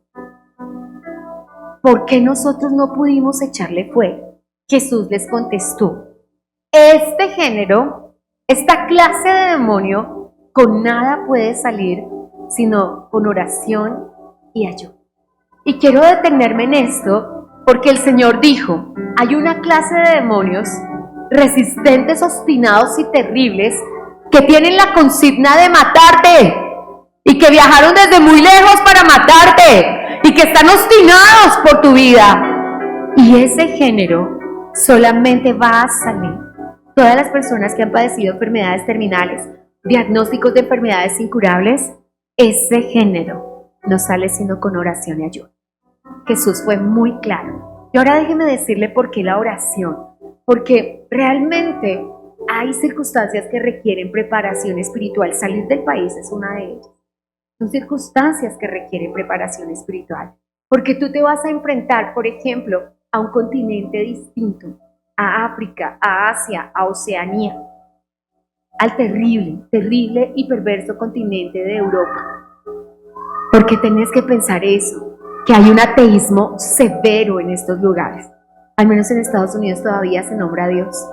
¿por qué nosotros no pudimos echarle fuera? Jesús les contestó: este género, esta clase de demonio, con nada puede salir sino con oración y ayuno. Y quiero detenerme en esto porque el Señor dijo: hay una clase de demonios resistentes, obstinados y terribles que tienen la consigna de matarte y que viajaron desde muy lejos para matarte y que están obstinados por tu vida. Y ese género solamente va a salir. Todas las personas que han padecido enfermedades terminales, diagnósticos de enfermedades incurables, ese género no sale sino con oración y ayuno. Jesús fue muy claro. Y ahora déjeme decirle por qué la oración. Porque realmente hay circunstancias que requieren preparación espiritual. Salir del país es una de ellas. Son circunstancias que requieren preparación espiritual, porque tú te vas a enfrentar, por ejemplo, a un continente distinto, a África, a Asia, a Oceanía, al terrible, terrible y perverso continente de Europa. Porque tenés que pensar eso, que hay un ateísmo severo en estos lugares. Al menos en Estados Unidos todavía se nombra a Dios.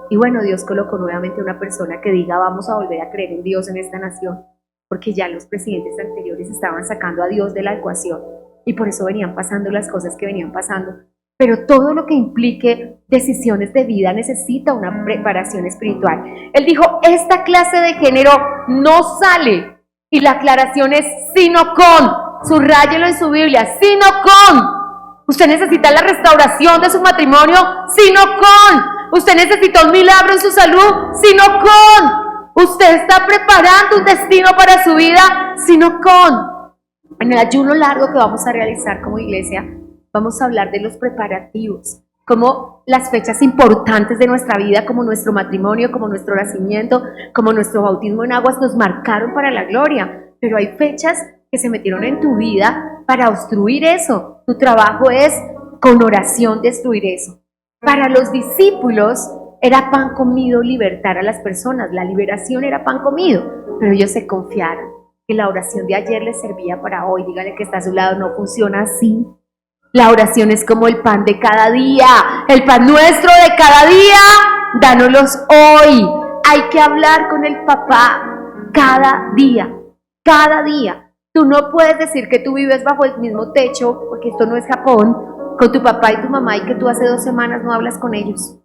Y bueno, Dios colocó nuevamente una persona que diga: vamos a volver a creer en Dios en esta nación. Porque ya los presidentes anteriores estaban sacando a Dios de la ecuación y por eso venían pasando las cosas que venían pasando. Pero todo lo que implique decisiones de vida necesita una preparación espiritual. Él dijo: esta clase de género no sale, y la aclaración es sino con. Subráyelo en su Biblia: sino con. Usted necesita la restauración de su matrimonio, sino con. Usted necesita un milagro en su salud, sino con. Usted está preparando un destino para su vida, sino con. En el ayuno largo que vamos a realizar como iglesia, vamos a hablar de los preparativos, como las fechas importantes de nuestra vida, como nuestro matrimonio, como nuestro nacimiento, como nuestro bautismo en aguas, nos marcaron para la gloria. Pero hay fechas que se metieron en tu vida para obstruir eso. Tu trabajo es, con oración, destruir eso. Para los discípulos era pan comido libertar a las personas. La liberación era pan comido, pero ellos se confiaron que la oración de ayer les servía para hoy. Dígale que está a su lado: no funciona así. La oración es como el pan de cada día, el pan nuestro de cada día, dánoslos hoy. Hay que hablar con el papá cada día, cada día. Tú no puedes decir que tú vives bajo el mismo techo, porque esto no es Japón, con tu papá y tu mamá y que tú hace 2 semanas no hablas con ellos.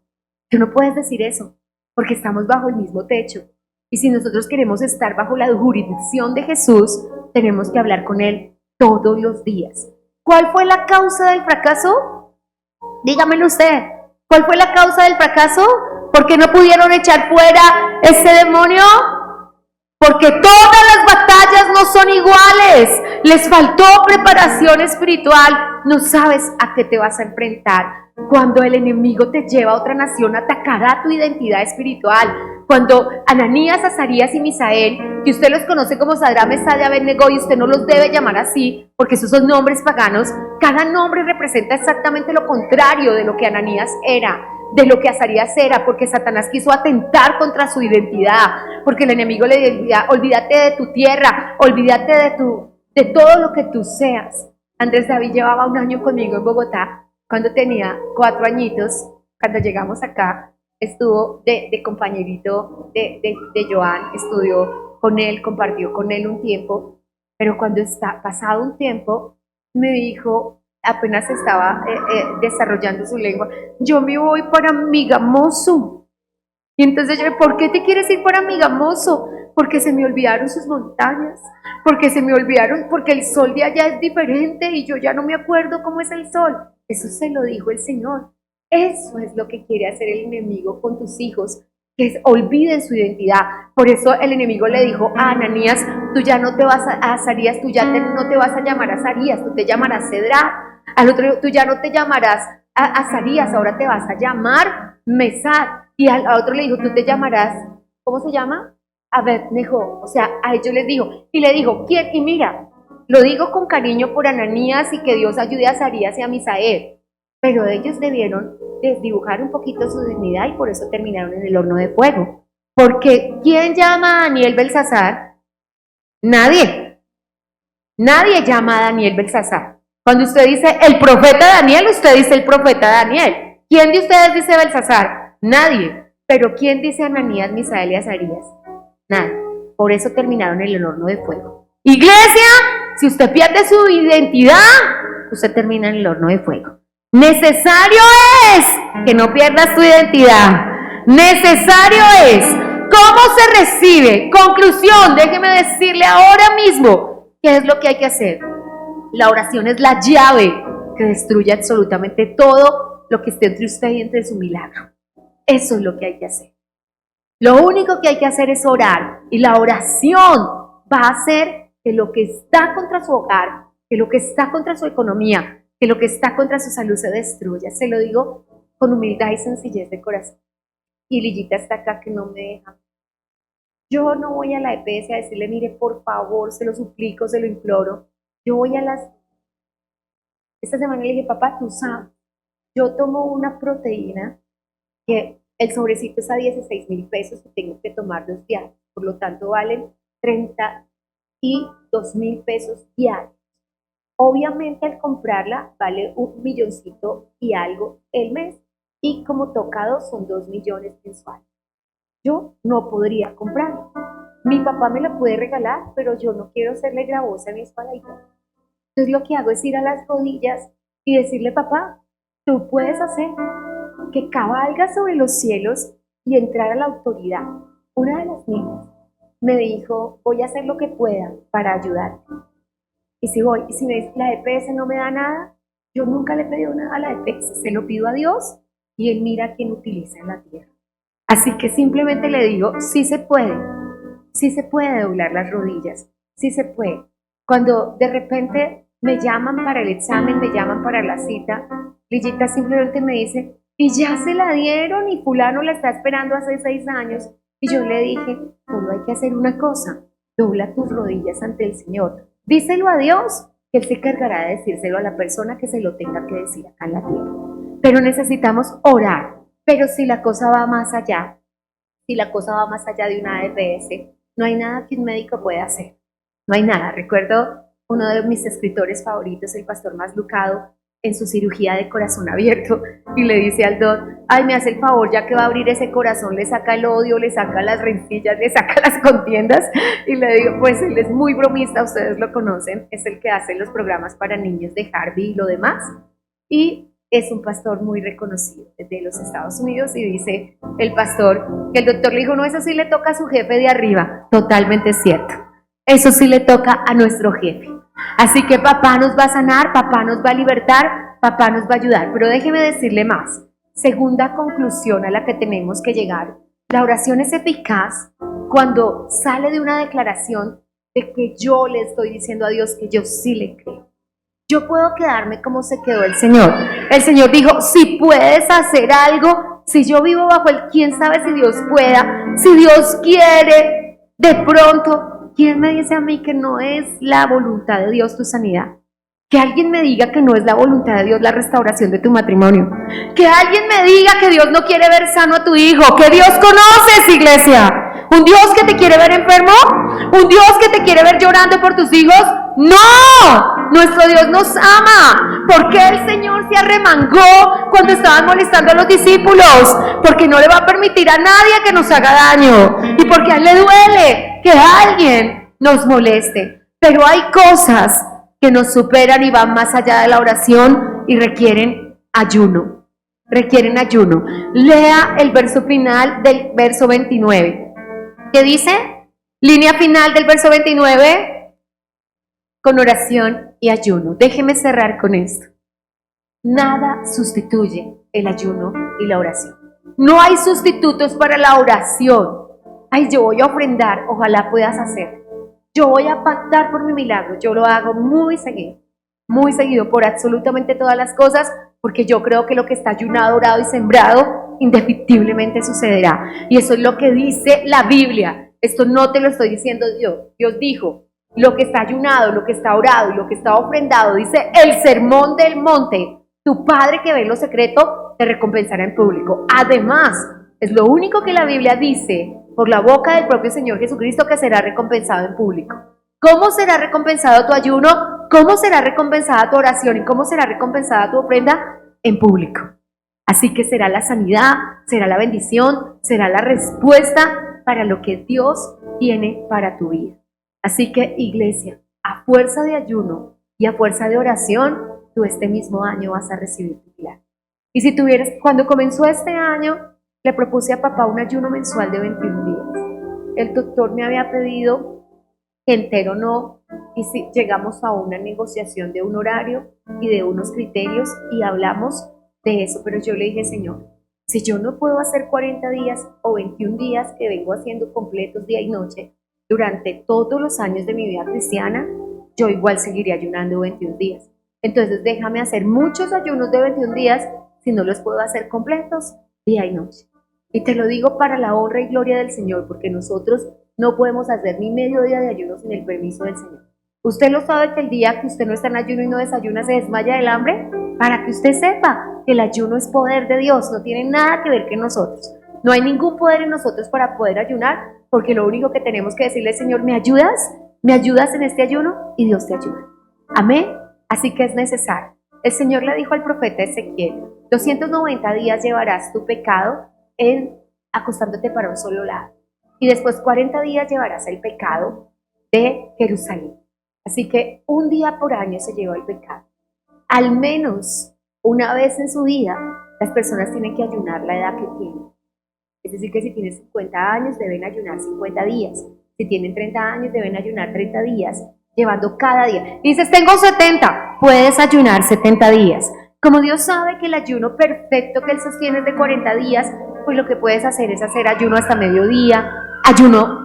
Tú no puedes decir eso, porque estamos bajo el mismo techo. Y si nosotros queremos estar bajo la jurisdicción de Jesús, tenemos que hablar con Él todos los días. ¿Cuál fue la causa del fracaso? Dígamelo usted. ¿Cuál fue la causa del fracaso? ¿Por qué no pudieron echar fuera ese demonio? Porque todas las batallas no son iguales. Les faltó preparación espiritual. No sabes a qué te vas a enfrentar. Cuando el enemigo te lleva a otra nación, atacará tu identidad espiritual. Cuando Ananías, Azarías y Misael, que usted los conoce como Sadrach, Mesach y Abednego, y usted no los debe llamar así, porque esos son nombres paganos, cada nombre representa exactamente lo contrario de lo que Ananías era, de lo que Azarías era, porque Satanás quiso atentar contra su identidad, porque el enemigo le decía, olvídate de tu tierra, olvídate de todo lo que tú seas. Andrés David llevaba 1 año conmigo en Bogotá, cuando tenía 4 añitos, cuando llegamos acá, estuvo de compañerito de Joan, estudió con él, compartió con él un tiempo, pero cuando está pasado un tiempo, me dijo, apenas estaba desarrollando su lengua, yo me voy para Migamoso. Y entonces yo, ¿por qué te quieres ir para Migamoso? Porque se me olvidaron sus montañas, porque se me olvidaron, porque el sol de allá es diferente y yo ya no me acuerdo cómo es el sol. Eso se lo dijo el Señor. Eso es lo que quiere hacer el enemigo con tus hijos, que olviden su identidad. Por eso el enemigo le dijo a Ananías, tú ya no te vas a Azarías, tú ya no te vas a llamar Azarías, tú te llamarás Sadrach. Al otro, tú ya no te llamarás Azarías, ahora te vas a llamar Mesach. Y al otro le dijo, tú te llamarás, ¿cómo se llama? Abednego. O sea, a ellos les dijo, y le dijo, ¿quién? Y mira, lo digo con cariño por Ananías y que Dios ayude a Azarías y a Misael, pero ellos debieron desdibujar un poquito su dignidad y por eso terminaron en el horno de fuego. Porque ¿quién llama a Daniel Belsasar? Nadie. Nadie llama a Daniel Belsasar. Cuando usted dice el profeta Daniel, usted dice el profeta Daniel. ¿Quién de ustedes dice Belsasar? Nadie. Pero ¿quién dice Ananías, Misael y Azarías? Nadie. Por eso terminaron en el horno de fuego. Iglesia, si usted pierde su identidad, usted termina en el horno de fuego. Necesario es que no pierdas tu identidad. Necesario es. ¿Cómo se recibe? Conclusión, déjeme decirle ahora mismo qué es lo que hay que hacer. La oración es la llave que destruye absolutamente todo lo que esté entre usted y entre su milagro. Eso es lo que hay que hacer. Lo único que hay que hacer es orar. Y la oración va a hacer que lo que está contra su hogar, que lo que está contra su economía, que lo que está contra su salud se destruya. Se lo digo con humildad y sencillez de corazón. Y Lillita está acá que no me deja. Yo no voy a la EPS a decirle, mire, por favor, se lo suplico, se lo imploro. Yo voy a las... Esta semana le dije, papá, tú sabes, yo tomo una proteína que el sobrecito es a 16,000 pesos y tengo que tomar 2 diarios. Por lo tanto, valen 32,000 pesos diarios. Obviamente, al comprarla, vale 1,000,000 y algo el mes. Y como tocado, son 2 millones mensuales. Yo no podría comprarla. Mi papá me la puede regalar, pero yo no quiero serle gravosa a mi espaldita. Entonces, lo que hago es ir a las rodillas y decirle, papá, tú puedes hacer que cabalga sobre los cielos y entrar a la autoridad. Una de las niñas me dijo, voy a hacer lo que pueda para ayudarte. Y si voy, y si la EPS no me da nada, yo nunca le he pedido nada a la EPS, se lo pido a Dios y Él mira a quién utiliza en la tierra. Así que simplemente le digo, sí se puede doblar las rodillas, sí se puede. Cuando de repente me llaman para el examen, me llaman para la cita, Lillita simplemente me dice, y ya se la dieron y fulano la está esperando hace 6 años. Y yo le dije, solo hay que hacer una cosa, dobla tus rodillas ante el Señor. Díselo a Dios, que Él se encargará de decírselo a la persona que se lo tenga que decir acá en la tierra. Pero necesitamos orar. Pero si la cosa va más allá, de una ADPS, no hay nada que un médico pueda hacer. No hay nada. Recuerdo uno de mis escritores favoritos, el pastor Maslucado, en su cirugía de corazón abierto y le dice al doc, ay, me hace el favor, ya que va a abrir ese corazón, le saca el odio, le saca las rencillas, le saca las contiendas, y le digo, pues él es muy bromista, ustedes lo conocen, es el que hace los programas para niños de Harvey y lo demás, y es un pastor muy reconocido de los Estados Unidos, y dice el pastor que el doctor le dijo, no, eso sí le toca a su jefe de arriba. Totalmente cierto, eso sí le toca a nuestro jefe. Así que papá nos va a sanar, papá nos va a libertar, papá nos va a ayudar. Pero déjeme decirle más. Segunda conclusión a la que tenemos que llegar. La oración es eficaz cuando sale de una declaración de que yo le estoy diciendo a Dios que yo sí le creo. Yo puedo quedarme como se quedó el Señor. El Señor dijo, si puedes hacer algo, si yo vivo bajo el quién sabe si Dios pueda, si Dios quiere, de pronto, ¿quién me dice a mí que no es la voluntad de Dios tu sanidad? Que alguien me diga que no es la voluntad de Dios la restauración de tu matrimonio. Que alguien me diga que Dios no quiere ver sano a tu hijo. Que Dios conoces, iglesia. ¿Un Dios que te quiere ver enfermo? ¿Un Dios que te quiere ver llorando por tus hijos? ¡No! Nuestro Dios nos ama. ¿Por qué el Señor se arremangó cuando estaban molestando a los discípulos? Porque no le va a permitir a nadie que nos haga daño. Y porque a él le duele que alguien nos moleste. Pero hay cosas que nos superan y van más allá de la oración y requieren ayuno. Requieren ayuno. Lea el verso final del verso 29. ¿Qué dice? Línea final del verso 29. Con oración y ayuno. Déjeme cerrar con esto. Nada sustituye el ayuno y la oración. No hay sustitutos para la oración. Ay, yo voy a ofrendar, ojalá puedas hacer. Yo voy a pactar por mi milagro. Yo lo hago muy seguido por absolutamente todas las cosas, porque yo creo que lo que está ayunado, orado y sembrado, indefectiblemente sucederá. Y eso es lo que dice la Biblia. Esto no te lo estoy diciendo yo. Dios dijo, lo que está ayunado, lo que está orado y lo que está ofrendado, dice el sermón del monte, tu Padre que ve en lo secreto te recompensará en público. Además, es lo único que la Biblia dice por la boca del propio Señor Jesucristo que será recompensado en público. ¿Cómo será recompensado tu ayuno? ¿Cómo será recompensada tu oración? ¿Y cómo será recompensada tu ofrenda? En público. Así que será la sanidad, será la bendición, será la respuesta para lo que Dios tiene para tu vida. Así que, iglesia, a fuerza de ayuno y a fuerza de oración, tú este mismo año vas a recibir tu milagro. Y si tuvieras, cuando comenzó este año, le propuse a papá un ayuno mensual de 21 días. El doctor me había pedido que entero no, y si llegamos a una negociación de un horario y de unos criterios y hablamos de eso, pero yo le dije, Señor, si yo no puedo hacer 40 días o 21 días que vengo haciendo completos día y noche durante todos los años de mi vida cristiana, yo igual seguiré ayunando 21 días. Entonces déjame hacer muchos ayunos de 21 días si no los puedo hacer completos día y noche. Y te lo digo para la honra y gloria del Señor, porque nosotros no podemos hacer ni medio día de ayuno sin el permiso del Señor. Usted lo sabe que el día que usted no está en ayuno y no desayuna se desmaya del hambre, para que usted sepa que el ayuno es poder de Dios, no tiene nada que ver con nosotros. No hay ningún poder en nosotros para poder ayunar, porque lo único que tenemos que decirle es, Señor, ¿me ayudas? ¿Me ayudas en este ayuno? Y Dios te ayuda. Amén. Así que es necesario. El Señor le dijo al profeta Ezequiel, 290 días llevarás tu pecado acostándote para un solo lado. Y después 40 días llevarás el pecado de Jerusalén. Así que un día por año se lleva el pecado. Al menos una vez en su vida, las personas tienen que ayunar la edad que tienen. Es decir, que si tienen 50 años, deben ayunar 50 días. Si tienen 30 años, deben ayunar 30 días, llevando cada día. Dices, tengo 70, puedes ayunar 70 días. Como Dios sabe que el ayuno perfecto que Él sostiene es de 40 días, pues lo que puedes hacer es hacer ayuno hasta mediodía, ayuno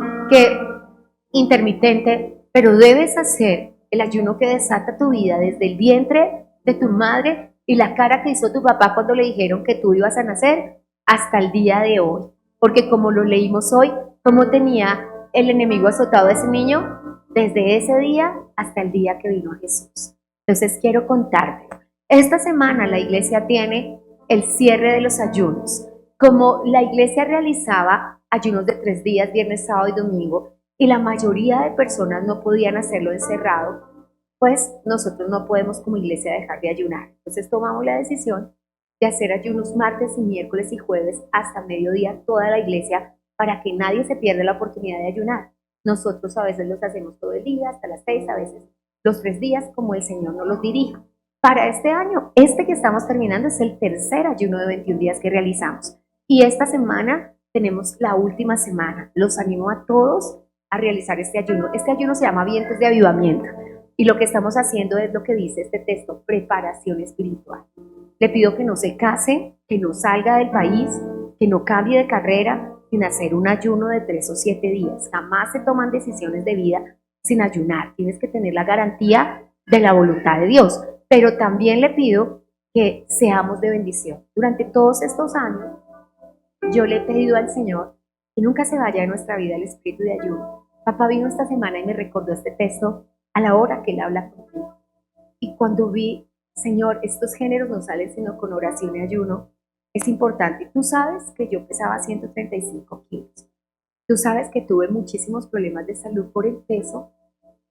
intermitente, pero debes hacer el ayuno que desata tu vida desde el vientre de tu madre y la cara que hizo tu papá cuando le dijeron que tú ibas a nacer hasta el día de hoy. Porque como lo leímos hoy, cómo tenía el enemigo azotado a ese niño desde ese día hasta el día que vino Jesús. Entonces quiero contarte, esta semana la iglesia tiene el cierre de los ayunos. Como la iglesia realizaba ayunos de 3 días, viernes, sábado y domingo, y la mayoría de personas no podían hacerlo encerrado, pues nosotros no podemos como iglesia dejar de ayunar. Entonces tomamos la decisión de hacer ayunos martes y miércoles y jueves hasta mediodía toda la iglesia para que nadie se pierda la oportunidad de ayunar. Nosotros a veces los hacemos todo el día, hasta las 6, a veces los 3 días, como el Señor nos los dirija. Para este año, este que estamos terminando es el tercer ayuno de 21 días que realizamos. Y esta semana tenemos la última semana. Los animo a todos a realizar este ayuno. Este ayuno se llama Vientos de Avivamiento. Y lo que estamos haciendo es lo que dice este texto, preparación espiritual. Le pido que no se case, que no salga del país, que no cambie de carrera, sin hacer un ayuno de 3 o 7 días. Jamás se toman decisiones de vida sin ayunar. Tienes que tener la garantía de la voluntad de Dios. Pero también le pido que seamos de bendición. Durante todos estos años, yo le he pedido al Señor que nunca se vaya de nuestra vida el espíritu de ayuno. Papá vino esta semana y me recordó este texto a la hora que Él habla conmigo. Y cuando vi, Señor, estos géneros no salen sino con oración y ayuno, es importante. Tú sabes que yo pesaba 135 kilos. Tú sabes que tuve muchísimos problemas de salud por el peso.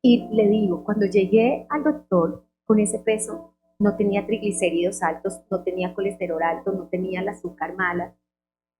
Y le digo, cuando llegué al doctor con ese peso, no tenía triglicéridos altos, no tenía colesterol alto, no tenía el azúcar mala.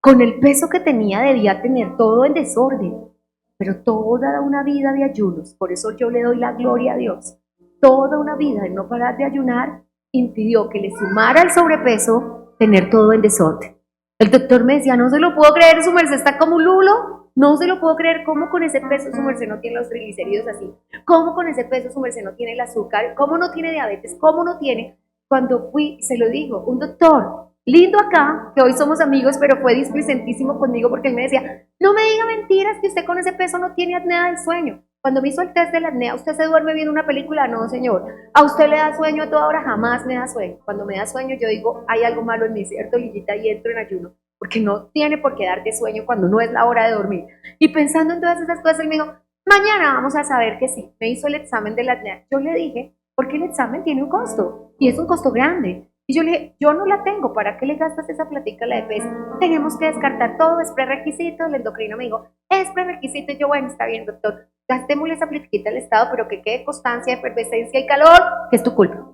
Con el peso que tenía debía tener todo en desorden, pero toda una vida de ayunos, por eso yo le doy la gloria a Dios. Toda una vida de no parar de ayunar impidió que le sumara el sobrepeso tener todo en desorden. El doctor me decía, no se lo puedo creer, su merced está como un lulo, no se lo puedo creer, ¿cómo con ese peso su merced no tiene los triglicéridos así? ¿Cómo con ese peso su merced no tiene el azúcar? ¿Cómo no tiene diabetes? ¿Cómo no tiene? Cuando fui, se lo digo, un doctor lindo acá, que hoy somos amigos, pero fue displicentísimo conmigo porque él me decía, no me diga mentiras que usted con ese peso no tiene apnea del sueño. Cuando me hizo el test de la apnea, ¿usted se duerme viendo una película? No, señor. ¿A usted le da sueño a toda hora? Jamás me da sueño. Cuando me da sueño, yo digo, hay algo malo en mí, ¿cierto, Lillita? Y entro en ayuno, porque no tiene por qué darte sueño cuando no es la hora de dormir. Y pensando en todas esas cosas, él me dijo, mañana vamos a saber que sí. Me hizo el examen de la apnea. Yo le dije, porque el examen tiene un costo, y es un costo grande. Y yo le dije, yo no la tengo, ¿para qué le gastas esa platica a la EPS? Tenemos que descartar todo, es prerequisito. El endocrino me dijo, es prerequisito. Y yo, bueno, está bien, doctor, gastémosle esa platica al Estado, pero que quede constancia, efervescencia y calor, que es tu culpa.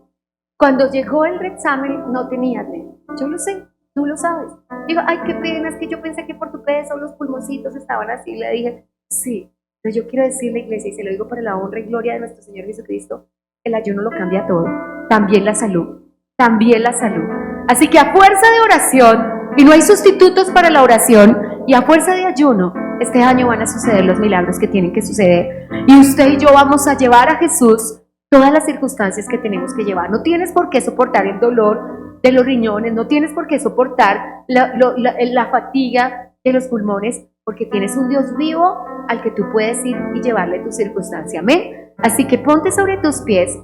Cuando llegó el reexamen, no tenía apnea. Yo lo sé, tú lo sabes. Digo, ay, qué pena, es que yo pensé que por tu peso los pulmoncitos estaban así. Le dije, sí, pero yo quiero decirle, iglesia, y se lo digo para la honra y gloria de nuestro Señor Jesucristo, el ayuno lo cambia todo, también la salud. También la salud. Así que a fuerza de oración, y no hay sustitutos para la oración, y a fuerza de ayuno, este año van a suceder los milagros que tienen que suceder. Y usted y yo vamos a llevar a Jesús todas las circunstancias que tenemos que llevar. No tienes por qué soportar el dolor de los riñones, no tienes por qué soportar la fatiga de los pulmones, porque tienes un Dios vivo al que tú puedes ir y llevarle tu circunstancia. Amén. Así que ponte sobre tus pies.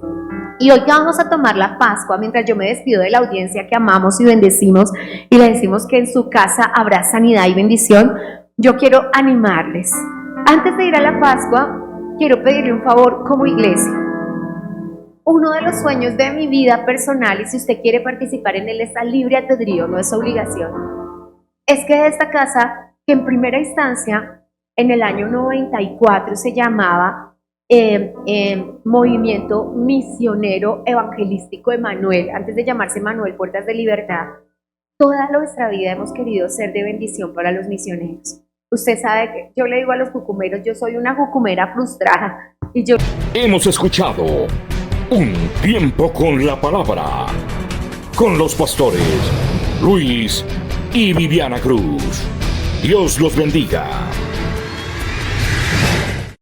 Y hoy que vamos a tomar la Pascua, mientras yo me despido de la audiencia que amamos y bendecimos y le decimos que en su casa habrá sanidad y bendición, yo quiero animarles. Antes de ir a la Pascua, quiero pedirle un favor como iglesia. Uno de los sueños de mi vida personal, y si usted quiere participar en él, está libre albedrío, no es obligación, es que esta casa, que en primera instancia, en el año 94 se llamaba Movimiento Misionero Evangelístico Emanuel, antes de llamarse Emanuel Puertas de Libertad, toda nuestra vida hemos querido ser de bendición para los misioneros. Usted sabe que yo le digo a los jucumeros, yo soy una jucumera frustrada y yo... Hemos escuchado Un Tiempo con la Palabra con los pastores Luis y Viviana Cruz. Dios los bendiga.